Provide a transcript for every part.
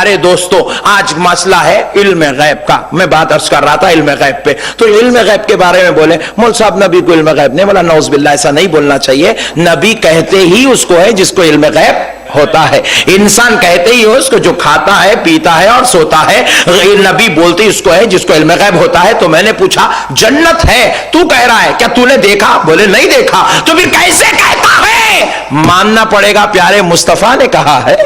प्यारे दोस्तों, आज मसला है इल्म गैब का। मैं बात अर्ज कर रहा था इल्म गैब पे, तो इल्म गैब के बारे में बोले मौल साहब नबी को इल्म गैब नहीं, बोला नौज बिल्लाह, ऐसा नहीं बोलना चाहिए। नबी कहते ही उसको है जिसको इल्म गैब होता है। इंसान कहते ही उसको जो खाता है, पीता है और सोता है। नबी बोलते ही उसको है जिसको इल्म गैब होता है। तो मैंने पूछा जन्नत है, तू कह रहा है, क्या तूने देखा? बोले नहीं देखा। तो फिर कैसे कहता है? मानना पड़ेगा प्यारे मुस्तफा ने कहा है,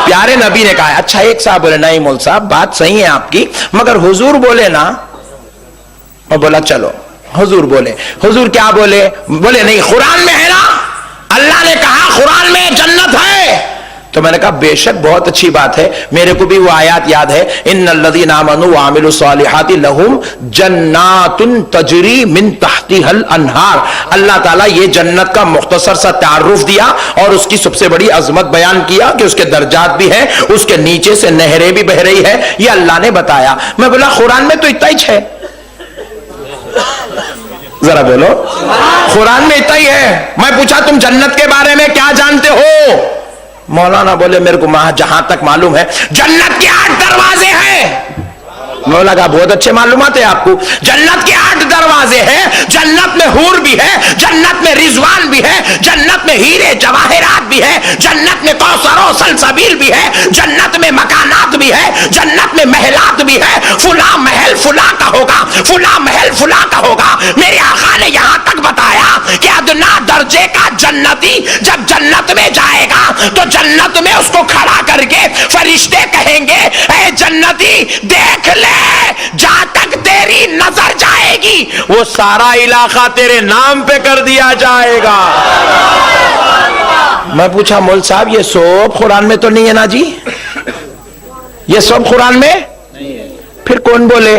प्यारे नबी ने कहा है। अच्छा, एक साहब बोले नहीं मौल साहब बात सही है आपकी, मगर हुजूर बोले ना। और बोला चलो हुजूर बोले। हुजूर क्या बोले? बोले नहीं, कुरान में है ना, अल्लाह ने कहा कुरान में जन्नत है। तो मैंने कहा बेशक बहुत अच्छी बात है, मेरे को भी वो आयत याद है, इन्नल्लज़ीना आमनू व अमिलुस्सालिहाति लहुम जन्नातुन तजरी मिन तहतिहल अनहार। अल्लाह ताला ये जन्नत का मुख्तसर सा तारुफ दिया और उसकी सबसे बड़ी अजमत बयान किया कि उसके दर्जात भी हैं, उसके नीचे से नहरें भी बह रही है, ये अल्लाह ने बताया। मैं बोला कुरान में तो इतना ही है, जरा बोलो कुरान में इतना ही है। मैं पूछा तुम जन्नत के बारे में क्या जानते हो? मौलाना बोले मेरे को जहां तक मालूम है जन्नत के 8 दरवाजे हैं। मैं लगा बहुत अच्छे मालूमात है आपको। जन्नत के 8 दरवाजे हैं, जन्नत में हूर भी है, जन्नत में रिजवान भी है, जन्नत में हीरे जवाहिरात भी है, जन्नत में कौसर और सलसबील भी है, जन्नत में मकानात भी है, जन्नत में महलात भी है। फुला महल फुला का होगा, फुला महल फुला का होगा। मेरे आका ने यहां तक बताया कि अदना दर्जे का जन्नती जब जन्नत में जाएगा तो जन्नत में उसको खड़ा करके फरिश्ते कहेंगे, ऐ जन्नती देख ले, जहां तक तेरी नजर जाएगी वो सारा इलाका तेरे नाम पे कर दिया जाएगा। मैं पूछा मौल साहब ये सब कुरान में तो नहीं है ना जी? ये सब कुरान में नहीं है। फिर कौन बोले?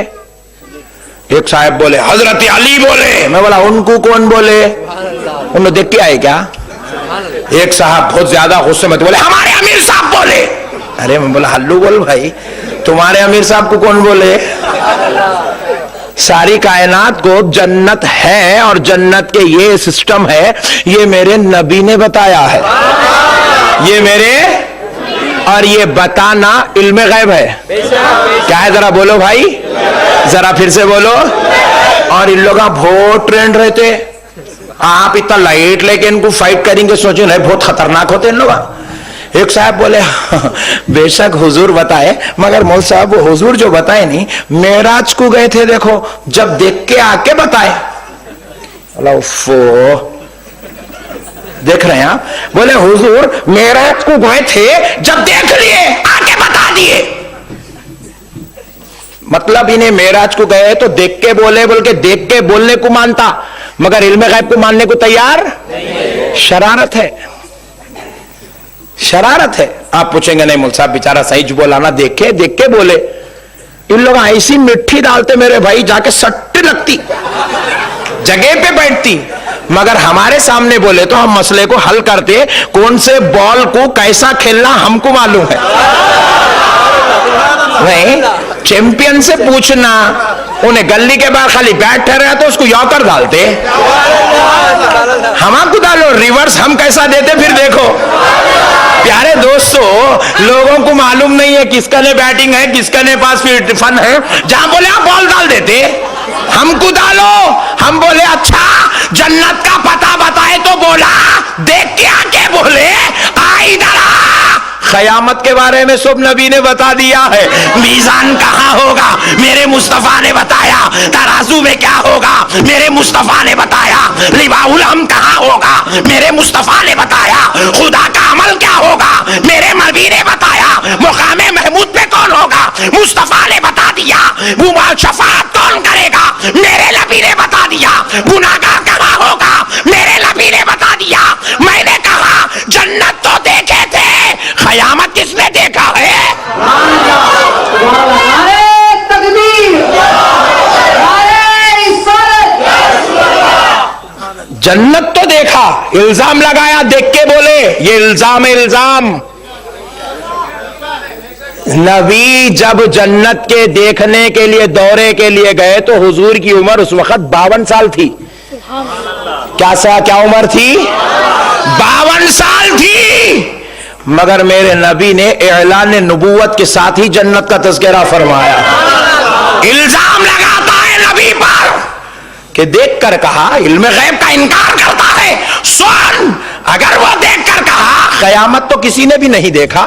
एक साहब बोले हजरत अली बोले। मैं बोला उनको कौन बोले? उन्होंने देख के आए क्या? एक साहब बहुत ज्यादा गुस्से में बोले हमारे अमीर साहब बोले। अरे मैं बोला हल्लू बोल भाई, तुम्हारे अमीर साहब को कौन बोले? सारी कायनात को जन्नत है और जन्नत के ये सिस्टम है, ये मेरे नबी ने बताया है, ये मेरे, और ये बताना इल्म गैब है। क्या है जरा बोलो भाई, जरा फिर से बोलो। और इन लोग बहुत ट्रेंड रहते, आप इतना लाइट लेके इनको फाइट करेंगे, सोचो नहीं बहुत खतरनाक होते इन लोग। एक साहब बोले बेशक हुजूर बताए, मगर मौल साहब वो हुजूर जो बताए नहीं, मेराज को गए थे देखो, जब देख के आके बताए। देख रहे हैं आप? बोले हुजूर मेराज को गए थे, जब देख लिए आके बता दिए। मतलब इन्हें मेराज को गए तो देख के बोले, बोल के देख के बोलने को मानता, मगर इल्म गैब को मानने को तैयार नहीं। शरारत है, शरारत है। आप पूछेंगे नहीं मौल साहब बेचारा सही जो बोला ना, देख के बोले। इन लोग ऐसी मिट्टी डालते मेरे भाई, जाके सट्टी लगती, जगह पे बैठती, मगर हमारे सामने बोले तो हम मसले को हल करते। कौन से बॉल को कैसा खेलना हमको मालूम है। नहीं, चैंपियन से पूछना, उन्हें गली के बाहर खाली बैट ठहरा तो उसको यॉर्कर डालते, हम आपको डालो रिवर्स, हम कैसा देते फिर देखो। प्यारे दोस्तों, लोगों को मालूम नहीं है किसका ने बैटिंग है, किसका ने पास फन है। जहां बोले आप बॉल डाल देते, हमको डालो। हम बोले अच्छा जन्नत का पता बताए तो बोला, देख के आके बोले आ इधर आ। क़यामत के बारे में सब नबी ने बता दिया है। मीज़ान कहाँ होगा मेरे मुस्तफ़ा ने बताया, तराजू में क्या होगा मेरे मुस्तफ़ा ने बताया, लिवाउल हम कहाँ होगा मेरे मुस्तफ़ा ने बताया, खुदा का अमल क्या होगा मेरे नबी ने बताया, मुकामे महमूद पे कौन होगा मुस्तफ़ा ने बता दिया, वो शफाअत कौन करेगा मेरे नबी ने बता दिया, गुनाहगार कहाँ होगा मेरे नबी ने बता दिया। मैंने कहा जन्नत तो देखे थे, क़यामत किसने देखा है? जन्नत तो देखा, इल्जाम लगाया, देख के बोले ये इल्जाम है, इल्जाम। नबी जब जन्नत के देखने के लिए दौरे के लिए गए तो हुजूर की उम्र उस वक्त 52 साल थी। क्या उम्र थी? 52 साल थी। मगर मेरे नबी ने ऐलान नबूवत के साथ ही जन्नत का तज़किरा फरमाया। इल्जाम लगाता है नबी पर कि देखकर कहा, इल्म गैब का इनकार करता है। सुन, अगर वो देखकर कहा क़यामत तो किसी ने भी नहीं देखा,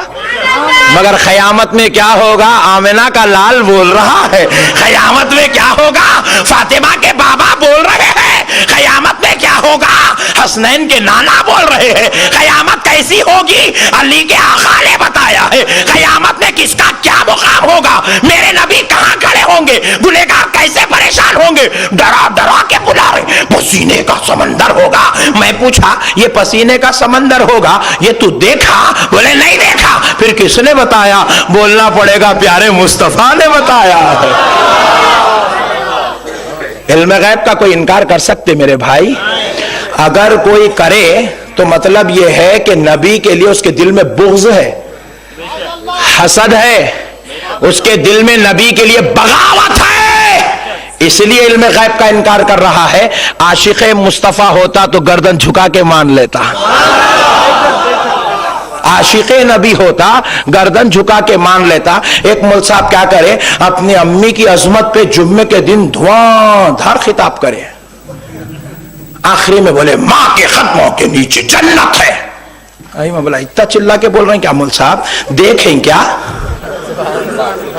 मगर क़यामत में क्या होगा, आमिना का लाल बोल रहा है। क़यामत में क्या होगा, फातिमा के बाबा बोल रहे हैं। क़यामत में क्या होगा, हसनैन के नाना बोल रहे हैं। क़यामत कैसी होगी, अली के आका ने बताया है। क़यामत में किसका क्या मुकाम होगा, मेरे नबी कहां खड़े होंगे, गुनहगार कैसे परेशान होंगे, डरा डरा के बुला रहे। पसीने का समंदर होगा। मैं पूछा, ये पसीने का समंदर होगा, ये तू देखा? बोले नहीं देखा। फिर किसने बताया? बोलना पड़ेगा, प्यारे मुस्तफा ने बताया। इल्म गैब का कोई इनकार कर सकते मेरे भाई? अगर कोई करे तो मतलब यह है कि नबी के लिए उसके दिल में बुग़्ज़ है, हसद है, उसके दिल में नबी के लिए बगावत है, इसलिए इल्म गैब का इनकार कर रहा है। आशिक़े मुस्तफा होता तो गर्दन झुका के मान लेता, आशिक़े नबी होता गर्दन झुका के मान लेता। एक मौलवी साहब क्या करे, अपनी अम्मी की अजमत पे जुम्मे के दिन धुआंधार खिताब करे, आखिरी में बोले मां के खत्मों के नीचे जन्नत है। आई मैं बोला, इतना चिल्ला के बोल रहे हैं क्या मौलवी साहब? देखें क्या,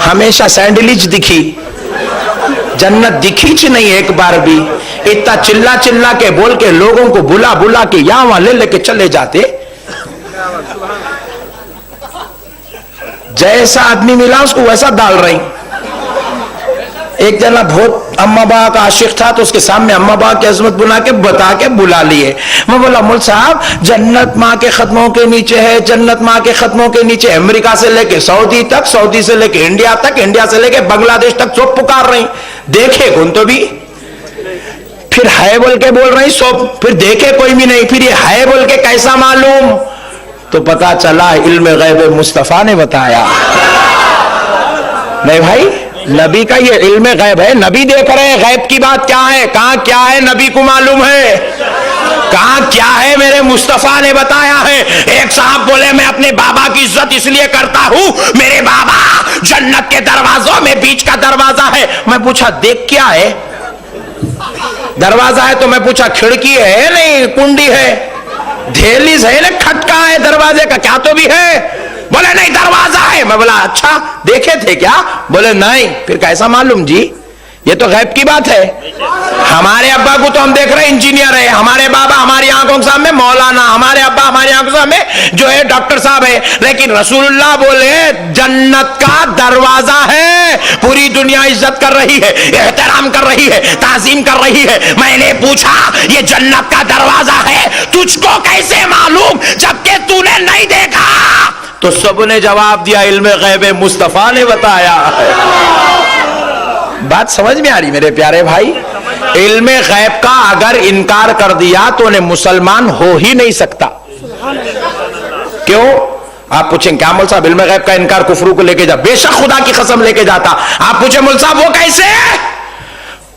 हमेशा सैंडलिज दिखी, जन्नत दिखी च नहीं एक बार भी। इतना चिल्ला चिल्ला के बोल के लोगों को बुला बुला के यहां वहां ले लेके चले जाते। जैसा आदमी मिला उसको वैसा डाल रही। एक जना बहुत अम्मा बाबा का आशिक था, तो उसके सामने अम्मा बाबा की अजमत बुला के बता के बुला लिए। मैं बोला, मुल साहब जन्नत माँ के खत्मों के नीचे है, जन्नत माँ के खत्मों के नीचे। अमेरिका से लेके सऊदी तक, सऊदी से लेके इंडिया तक, इंडिया से लेके बांग्लादेश तक सब पुकार रही। देखे कौन तो भी, फिर है बोल के बोल रही सब, फिर देखे कोई भी नहीं, फिर ये है बोल के कैसा मालूम? तो पता चला इल्म गैब मुस्तफा ने बताया। नहीं भाई, नबी का ये इल्म गैब है, नबी देख रहे हैं गैब की बात क्या है, कहां क्या है नबी को मालूम है, कहां क्या है मेरे मुस्तफा ने बताया है। एक साहब बोले, मैं अपने बाबा की इज्जत इसलिए करता हूं, मेरे बाबा जन्नत के दरवाजों में बीच का दरवाजा है। मैं पूछा देख क्या है, दरवाजा है तो मैं पूछा खिड़की है नहीं कुंडी है, धेलीज है ना, खटका है दरवाजे का, क्या तो भी है? बोले नहीं दरवाजा है। मैं बोला अच्छा देखे थे क्या? बोले नहीं। फिर कैसा मालूम जी, ये तो गैब की बात है। हमारे अब्बा को तो हम देख रहे हैं इंजीनियर है, हमारे बाबा हमारी आंखों के सामने मौलाना, हमारे अब्बा हमारी आंखों के सामने जो है डॉक्टर साहब है, लेकिन रसूलुल्लाह बोले जन्नत का दरवाजा है। पूरी दुनिया इज्जत कर रही है, एहतराम कर रही है, ताजीम कर रही है। मैंने पूछा ये जन्नत का दरवाजा है, तुझको कैसे मालूम जबकि तूने नहीं देखा? तो सबने जवाब दिया इल्म गैब मुस्तफा ने बताया। बात समझ में आ रही मेरे प्यारे भाई? इल्म गैब का अगर इनकार कर दिया तो उन्हें मुसलमान हो ही नहीं सकता। क्यों? आप पूछें क्या मौल साहब इल्म गैब का इनकार कुफरू को लेके जा? बेशक खुदा की कसम लेके जाता। आप पूछे मौल साहब वो कैसे?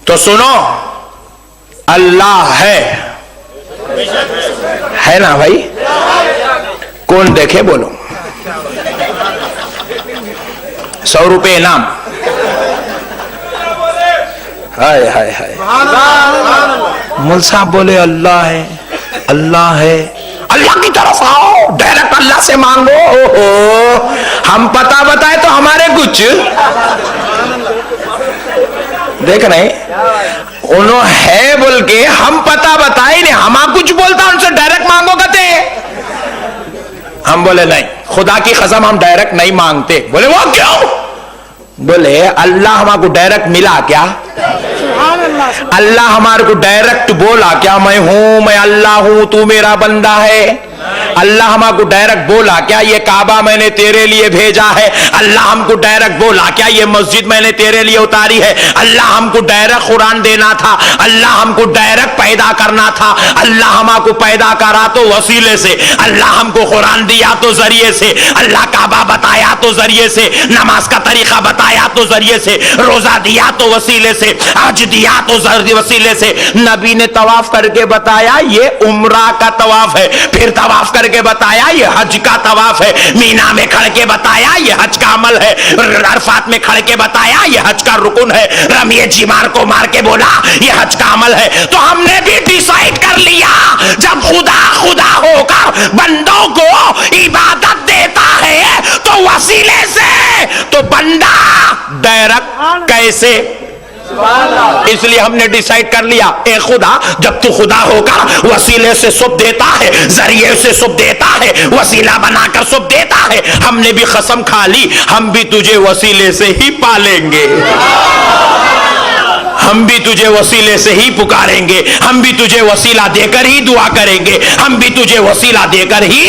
तो सुनो, अल्लाह है ना भाई? कौन देखे बोलो? 100 रुपए इनाम। हाय हाय हाय। मुल साहब बोले अल्लाह है, अल्लाह है। अल्लाह की तरफ आओ, डायरेक्ट अल्लाह से मांगो। ओहो, हम पता बताए तो हमारे कुछ देख रहे, उन्होंने है बोल के हम पता बताए नहीं, हम कुछ बोलता उनसे डायरेक्ट मांगो कहते। हम बोले नहीं, खुदा की कसम हम डायरेक्ट नहीं मांगते। बोले वो क्यों? बोले अल्लाह हमारे को डायरेक्ट मिला क्या? अल्लाह हमारे को डायरेक्ट बोला क्या मैं हूं, मैं अल्लाह हूं, तू मेरा बंदा है? अल्लाह हमको डायरेक्ट बोला क्या ये काबा मैंने तेरे लिए भेजा है? अल्लाह हमको डायरेक्ट बोला क्या ये मस्जिद मैंने तेरे लिए उतारी है? अल्लाह हमको डायरेक्ट कुरान देना था, अल्लाह हमको डायरेक्ट पैदा करना था। अल्लाह हमको पैदा करा तो वसीले से, अल्लाह हमको कुरान दिया तो जरिए से, अल्लाह काबा बताया तो जरिए से, नमाज का तरीका बताया तो जरिए से, रोजा दिया तो वसीले से, हज दिया तो वसीले से। नबी ने तवाफ करके बताया ये उम्रा का तवाफ है, फिर तवाफ करके बताया ये हज का तवाफ है, मीना में खड़ के बताया ये हज का अमल है, अरफात में खड़ के बताया ये हज का रुकुन है, रमिए जिमार को मार के बोला ये हज का अमल है। तो हमने भी डिसाइड कर लिया जब खुदा खुदा होकर बंदों को इबादत देता है तो वसीले से, तो बंदा डायरेक्ट कैसे? इसलिए हमने डिसाइड कर लिया ए खुदा, जब तू खुदा होकर वसीले से सब देता है, जरिए से सब देता है, वसीला बनाकर सब देता है, हमने भी कसम खा ली हम भी तुझे वसीले से ही पालेंगे, हम भी तुझे वसीले से ही पुकारेंगे, हम भी तुझे वसीला देकर ही दुआ करेंगे, हम भी तुझे वसीला देकर ही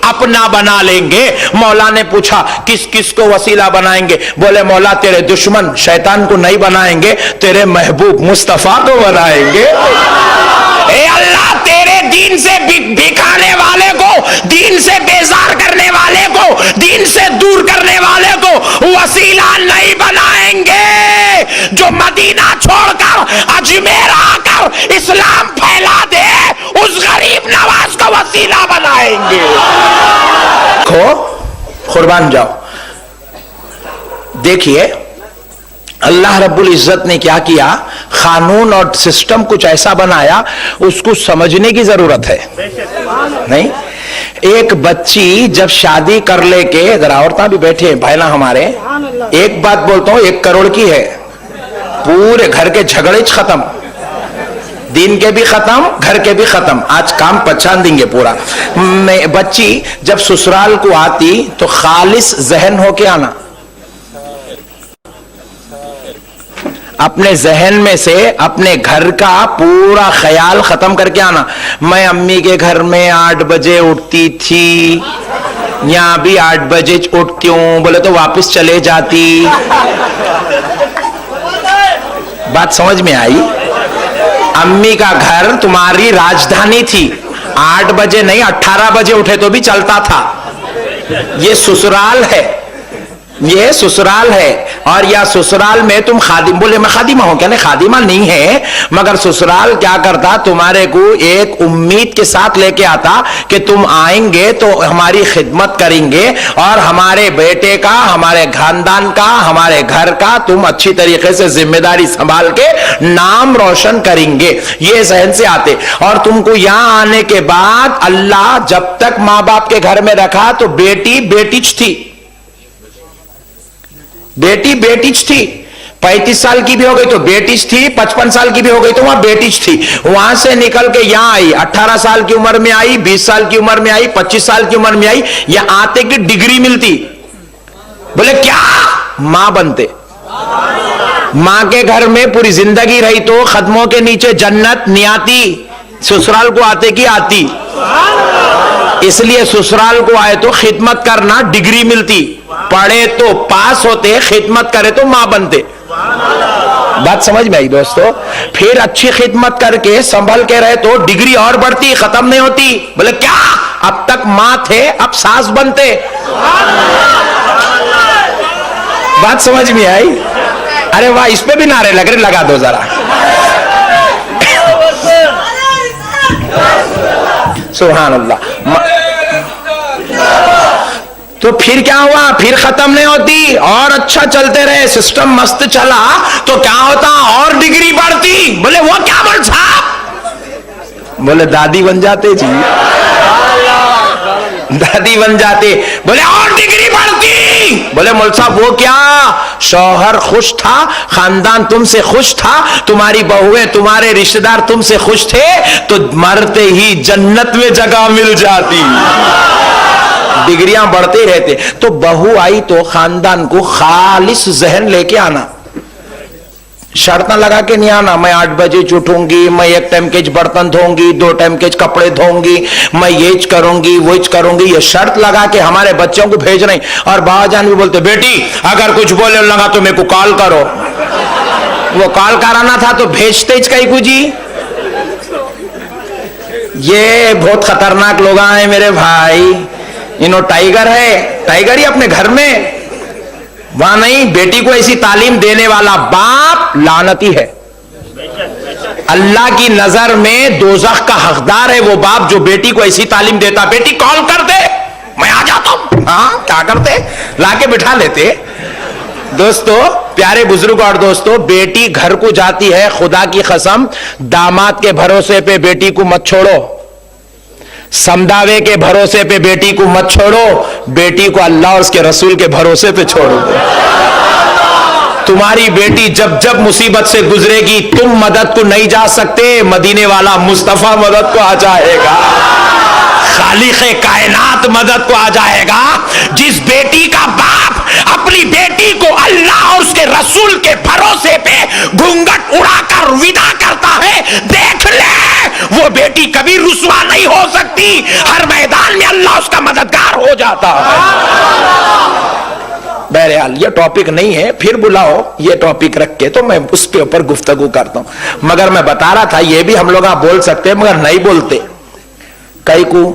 अपना बना लेंगे। मौला ने पूछा किस किस को वसीला बनाएंगे? बोले मौला तेरे दुश्मन शैतान को नहीं बनाएंगे, तेरे महबूब मुस्तफा को बनाएंगे। ए अल्लाह, तेरे दीन से भिखाने वाले को, दीन से बेजार करने वाले को, दीन से दूर करने वाले को वसीला नहीं बनाएंगे। जो मदीना छोड़कर अजमेर आकर इस्लाम फैला दे उस गरीब नवाज को वसीला बनाएंगे। खो कुर्बान जाओ। देखिए अल्लाह रब्बुल इज्जत ने क्या किया, कानून और सिस्टम कुछ ऐसा बनाया, उसको समझने की जरूरत है। नहीं, एक बच्ची जब शादी कर लेके, जरा औरतें भी बैठे हैं भाईला हमारे, एक बात बोलता हूं 1 करोड़ की है, पूरे घर के झगड़े खत्म, दिन के भी खत्म, घर के भी खत्म, आज काम पहचान देंगे पूरा। बच्ची जब ससुराल को आती तो खालिस जहन होके आना, अपने जहन में से अपने घर का पूरा ख्याल खत्म करके आना। मैं अम्मी के घर में 8 बजे उठती थी, यहां भी 8 बजे उठती हूं, बोले तो वापस चले जाती। बात समझ में आई? अम्मी का घर तुम्हारी राजधानी थी, 8 बजे नहीं 18 बजे उठे तो भी चलता था। ये ससुराल है, ये ससुराल है, और या ससुराल में तुम खादिम, बोले मैं खादिमा हूं क्या? नहीं, खादिमा नहीं है, मगर ससुराल क्या करता, तुम्हारे को एक उम्मीद के साथ लेके आता कि तुम आएंगे तो हमारी खिदमत करेंगे और हमारे बेटे का, हमारे खानदान का, हमारे घर का तुम अच्छी तरीके से जिम्मेदारी संभाल के नाम रोशन करेंगे, ये जहन से आते। और तुमको यहां आने के बाद अल्लाह जब तक मां बाप के घर में रखा तो बेटी बेटीच थी, बेटी बेटीच थी, 35 साल की भी हो गई तो बेटीच थी, 55 साल की भी हो गई तो वहां बेटीच थी। वहां से निकल के यहां आई, 18 साल की उम्र में आई, 20 साल की उम्र में आई, 25 साल की उम्र में आई, यहां आते की डिग्री मिलती। बोले क्या? मां बनते। मां के घर में पूरी जिंदगी रही तो कदमों के नीचे जन्नत नहीं आती, ससुराल को आते की आती। इसलिए ससुराल को आए तो खिदमत करना, डिग्री मिलती, पढ़े तो पास होते, खिदमत करे तो मां बनते। बात समझ में आई दोस्तों? फिर अच्छी खिदमत करके संभल के रहे तो डिग्री और बढ़ती, खत्म नहीं होती। बोले क्या? अब तक मां थे, अब सास बनते। बात समझ में आई? अरे वाह, इस पे भी नारे लग रहे, लगा दो जरा। सुभान अल्लाह। तो फिर क्या हुआ? फिर खत्म नहीं होती, और अच्छा चलते रहे, सिस्टम मस्त चला तो क्या होता? और डिग्री बढ़ती। बोले वो क्या बोल साहब? बोले दादी बन जाते जी, दादी बन जाते। बोले और डिग्री बढ़ती। बोले मौल साहब वो क्या? शौहर खुश था, खानदान तुमसे खुश था, तुम्हारी बहुएं, तुम्हारे रिश्तेदार तुमसे खुश थे, तो मरते ही जन्नत में जगह मिल जाती। डिग्रियां बढ़ते ही रहते। तो बहू आई तो खानदान को खालिस जहन लेके आना, शर्त लगा के नहीं आना। मैं 8 बजे उठूंगी, मैं 1 टाइम के बर्तन धोऊंगी, 2 टाइम के कपड़े धोऊंगी, मैं ये करूंगी वो करूंगी, ये शर्त लगा के हमारे बच्चों को भेज रहे। और बाबाजान भी बोलते बेटी अगर कुछ बोले लगा तो मेरे को कॉल करो। वो कॉल कराना था तो भेजते कहीं को जी। ये बहुत खतरनाक लोग हैं मेरे भाई, इन्हों टाइगर है, टाइगर ही अपने घर में, वहां नहीं। बेटी को ऐसी तालीम देने वाला बाप लानती है। अल्लाह की नजर में दोज़ख का हकदार है वो बाप जो बेटी को ऐसी तालीम देता, बेटी कॉल कर दे मैं आ जाता हूं। हाँ, क्या करते, लाके बिठा लेते। दोस्तों, प्यारे बुजुर्ग और दोस्तों, बेटी घर को जाती है, खुदा की कसम दामाद के भरोसे पे बेटी को मत छोड़ो, समदावे के भरोसे पे बेटी को मत छोड़ो, बेटी को अल्लाह और उसके रसूल के भरोसे पे छोड़ो। तुम्हारी बेटी जब जब मुसीबत से गुजरेगी, तुम मदद को नहीं जा सकते, मदीने वाला मुस्तफा मदद को आ जाएगा, खालिक़े कायनात मदद को आ जाएगा। जिस बेटी का बाप अपनी बेटी को अल्लाह और उसके रसूल के भरोसे पे घूंघट उड़ाकर विदा करता है, देख ले वो बेटी कभी रुसवा नहीं हो सकती, हर मैदान में अल्लाह उसका मददगार हो जाता है। बहरहाल ये टॉपिक नहीं है, फिर बुलाओ ये टॉपिक रख के तो मैं उसके ऊपर गुफ्तगू करता हूं। मगर मैं बता रहा था ये भी हम लोग बोल सकते हैं मगर नहीं बोलते, कई को,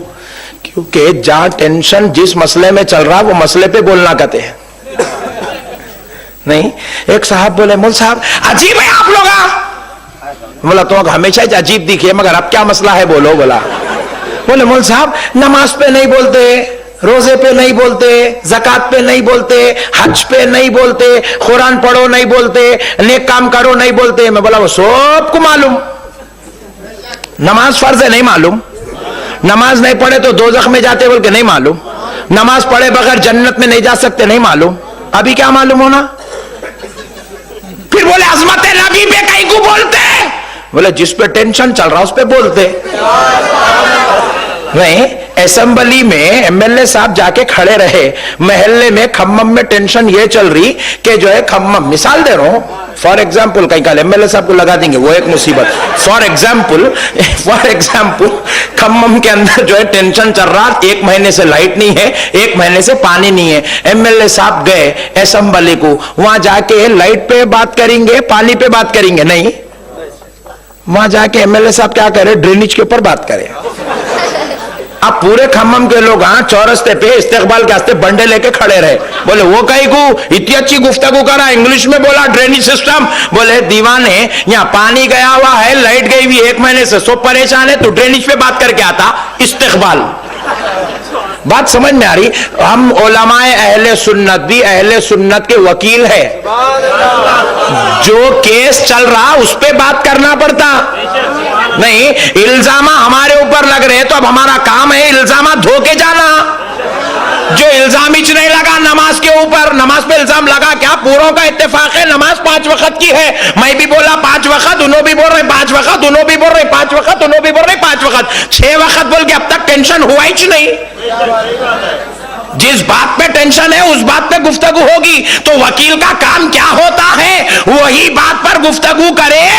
क्योंकि जहां टेंशन जिस मसले में चल रहा वो मसले पे बोलना कहते हैं। नहीं, एक साहब बोले मुल साहब अजीब है आप लोग। बोला तो हमेशा ही अजीब दिखिए मगर अब क्या मसला है बोलो। बोले मुल साहब नमाज पे नहीं बोलते, रोजे पे नहीं बोलते, ज़कात पे नहीं बोलते, हज पे नहीं बोलते, कुरान पढ़ो नहीं बोलते, नेक काम करो नहीं बोलते। मैं बोला वो सबको मालूम, नमाज फर्ज है नहीं मालूम, नमाज नहीं पढ़े तो दोज़ख में जाते बोल के नहीं मालूम, नमाज पढ़े बगैर जन्नत में नहीं जा सकते नहीं मालूम, अभी क्या मालूम होना। फिर बोले अजमत नबी पे कहीं को बोलते, बोले जिस पे टेंशन चल रहा उस पे बोलते। नहीं, असेंबली में एमएलए साहब जाके खड़े रहे, महल्ले में खम्मम में टेंशन ये चल रही कि जो है खम्मम, मिसाल दे रहा हूं, फॉर एग्जाम्पल कहीं कल एमएलए साहब को लगा देंगे वो एक मुसीबत। फॉर एग्जाम्पल खम्मम के अंदर जो है टेंशन चल रहा, 1 महीने से लाइट नहीं है, 1 महीने से पानी नहीं है। एमएलए साहब गए असेंबली को, वहां जाके लाइट पे बात करेंगे पानी पे बात करेंगे नहीं, वहां जाके एमएलए साहब क्या करे, ड्रेनेज के ऊपर बात करे। अब पूरे खम्मम के लोग चौरस्ते पे इस्तेकबाल के वास्ते बंडे लेके खड़े रहे, बोले वो कहीं को इतनी अच्छी गुफ्तगू करा, इंग्लिश में बोला ड्रेनेज सिस्टम। बोले दीवाने यहाँ पानी गया हुआ है, लाइट गई हुई 1 महीने से, सब परेशान है, तो ड्रेनेज पे बात करके आता इस्तेकबाल। बात समझ में आ रही। हम उलमाए अहले सुन्नत भी अहले सुन्नत के वकील है, जो केस चल रहा उस पे बात करना पड़ता नहीं। इल्जामा हमारे ऊपर लग रहे तो अब हमारा काम है इल्जामा धो के जाना। जो इल्जाम ही नहीं लगा नमाज के ऊपर, नमाज पे इल्जाम लगा क्या, पूरों का इत्तेफाक है नमाज 5 वक्त की है। मैं भी बोला 5 वक्त, उन्होंने भी बोल रहे 5 वक्त, उन्होंने भी बोल रहे 5 वक्त, उन्होंने भी बोल रहे 5 वक्त, 6 वक्त बोल के अब तक टेंशन हुआ ही नहीं। जिस बात पे टेंशन है उस बात पे गुफ्तगू होगी, तो वकील का काम क्या होता है, वही बात पर गुफ्तगू करे।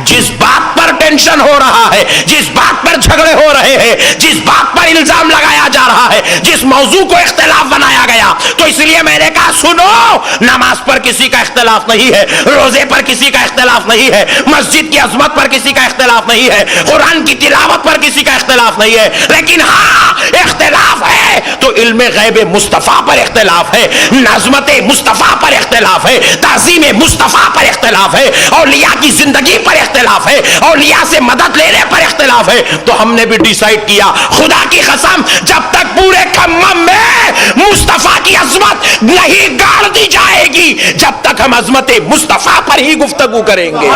जिस बात पर टेंशन हो रहा है, जिस बात पर झगड़े हो रहे हैं, जिस बात पर इल्जाम लगाया जा रहा है, जिस मौजू को इख्तिलाफ बनाया गया, तो इसलिए मैंने कहा सुनो, नमाज पर किसी का इख्तिलाफ नहीं है, रोजे पर किसी का इख्तिलाफ नहीं है, मस्जिद की अजमत पर किसी का इख्तिलाफ नहीं है, कुरान की तिलावत पर किसी का इख्तिलाफ नहीं है, लेकिन हाँ इख्तिलाफ है तो इल्मे गैब मुस्तफा पर इख्तिलाफ है, नज़मत मुस्तफा पर इख्तिलाफ है, ताज़ीम मुस्तफा पर इख्तिलाफ है, औलिया की जिंदगी पर इख्तिलाफ है, औलिया से मदद लेने पर इख्तिलाफ है। तो हमने भी डिसाइड किया, खुदा की कसम जब तक पूरे खम्मम में मुस्तफा की अजमत नहीं गाड़ दी जाएगी, जब तक हम अजमत मुस्तफा पर ही गुफ्तगू करेंगे।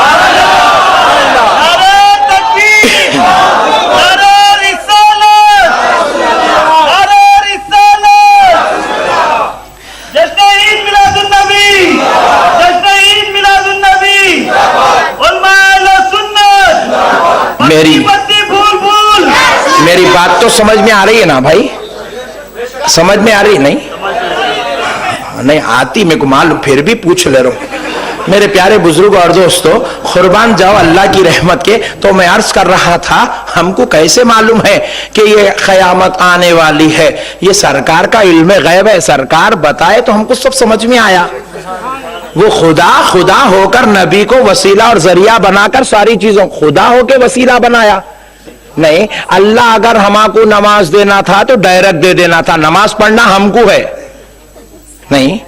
मेरी बात तो समझ में आ रही है ना भाई, समझ में आ रही नहीं? नहीं आती मेरे को मालूम, फिर भी पूछ ले रहा हूं। मेरे प्यारे बुजुर्ग और दोस्तों, कुर्बान जाओ अल्लाह की रहमत के। तो मैं अर्ज कर रहा था, हमको कैसे मालूम है कि ये क़यामत आने वाली है? ये सरकार का इल्म गैब है, सरकार बताए तो हमको सब समझ में आया। वो खुदा होकर नबी को वसीला और जरिया बनाकर सारी चीजों, खुदा होकर वसीला बनाया नहीं। अल्लाह अगर हमको नमाज देना था तो डायरेक्ट दे देना था, नमाज पढ़ना हमको है नहीं,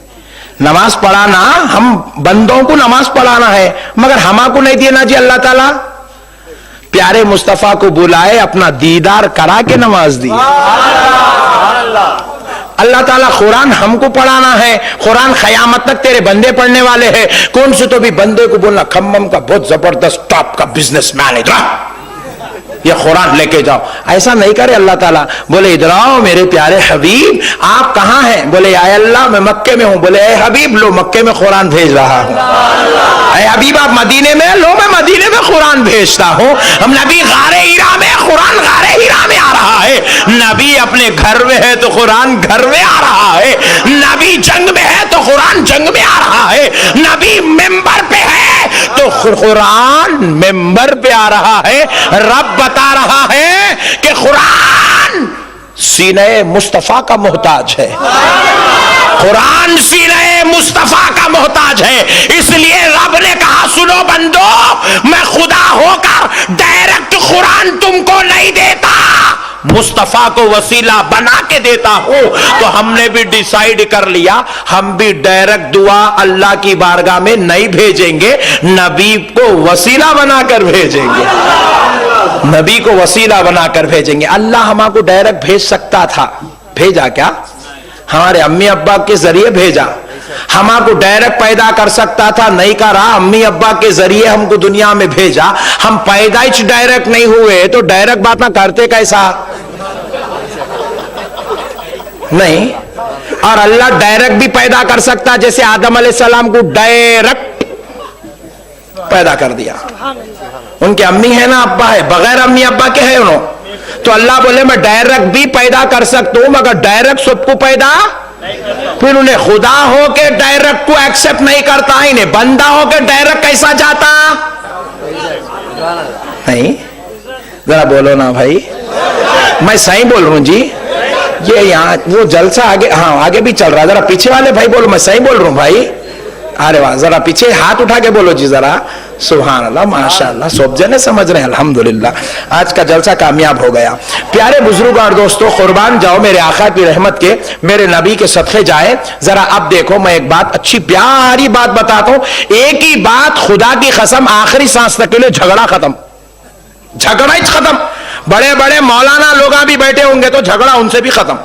नमाज पढ़ाना हम बंदों को नमाज पढ़ाना है, मगर हमको नहीं देना जी अल्लाह ताला। प्यारे मुस्तफा को बुलाए, अपना दीदार करा के नमाज दी। अल्लाह ताला कुरान हमको पढ़ाना है, कुरान कयामत तक तेरे बंदे पढ़ने वाले हैं। कौन से तो भी बंदे को बोलना खम्मम का बहुत जबरदस्त टॉप का बिजनेसमैन, इधर ये कुरान लेके जाओ, ऐसा नहीं करे अल्लाह ताला। बोले इधर आओ मेरे प्यारे हबीब, आप कहां हैं? बोले आए अल्लाह मैं मक्के में हूं। बोले ए हबीब लो मक्के में कुरान भेज रहा हूं। ए हबीब आप मदीने में, लो मैं मदीने में कुरान भेजता हूं। हम नबी गारे हीरा में, कुरान गारे हीरा में आ रहा है। नबी अपने घर में है तो कुरान घर में आ रहा है। नबी जंग में है तो कुरान जंग में आ रहा है। नबी मेंबर पे है तो कुरान मेंबर पे आ रहा है। रब बता रहा है कि कुरान सीने मुस्तफा का मोहताज है, कुरान सीने मुस्तफा का मोहताज है। इसलिए रब ने कहा सुनो बंदो, मैं खुदा होकर डायरेक्ट कुरान तुमको नहीं देता, मुस्तफा को वसीला बना के देता हूं। तो हमने भी डिसाइड कर लिया, हम भी डायरेक्ट दुआ अल्लाह की बारगाह में नहीं भेजेंगे, नबी को वसीला बनाकर भेजेंगे, नबी को वसीला बनाकर भेजेंगे। अल्लाह हमको डायरेक्ट भेज सकता था, भेजा क्या? हमारे अम्मी अब्बा के जरिए भेजा। हमको डायरेक्ट पैदा कर सकता था, नहीं करा, अम्मी अब्बा के जरिए हमको दुनिया में भेजा। हम पैदाइश डायरेक्ट नहीं हुए तो डायरेक्ट बात ना करते कैसा? नहीं। और अल्लाह डायरेक्ट भी पैदा कर सकता, जैसे आदम अलैहिस्सलाम को डायरेक्ट पैदा कर दिया। उनके अम्मी है ना अब्बा है, बगैर अम्मी अब्बा के है उन्होंने। तो अल्लाह बोले मैं डायरेक्ट भी पैदा कर सकता हूं, मगर डायरेक्ट सबको पैदा। फिर उन्हें खुदा हो के डायरेक्ट को एक्सेप्ट नहीं करता, इन्हें बंदा हो के डायरेक्ट कैसा जाता? नहीं, जरा बोलो ना भाई, मैं सही बोल रहा हूं जी। ये यहाँ वो जलसा आगे, हाँ आगे भी चल रहा है, जरा पीछे वाले भाई बोलो मैं सही बोल रहा हूं भाई। अरे वाह, जरा पीछे हाथ उठा के बोलो जी जरा। सुभान अल्लाह, माशाअल्लाह, सब जने समझ रहे हैं, अल्हम्दुलिल्लाह आज का जलसा कामयाब हो गया। प्यारे बुजुर्ग और दोस्तों, कुर्बान जाओ मेरे आका की रहमत के, मेरे नबी के सदक़े जाए। जरा अब देखो, मैं एक बात अच्छी प्यारी बात बताता हूं। एक ही बात खुदा की कसम, आखिरी सांस तक के लिए झगड़ा खत्म, झगड़ा ही खत्म। बड़े बड़े मौलाना लोग भी बैठे होंगे तो झगड़ा उनसे भी खत्म।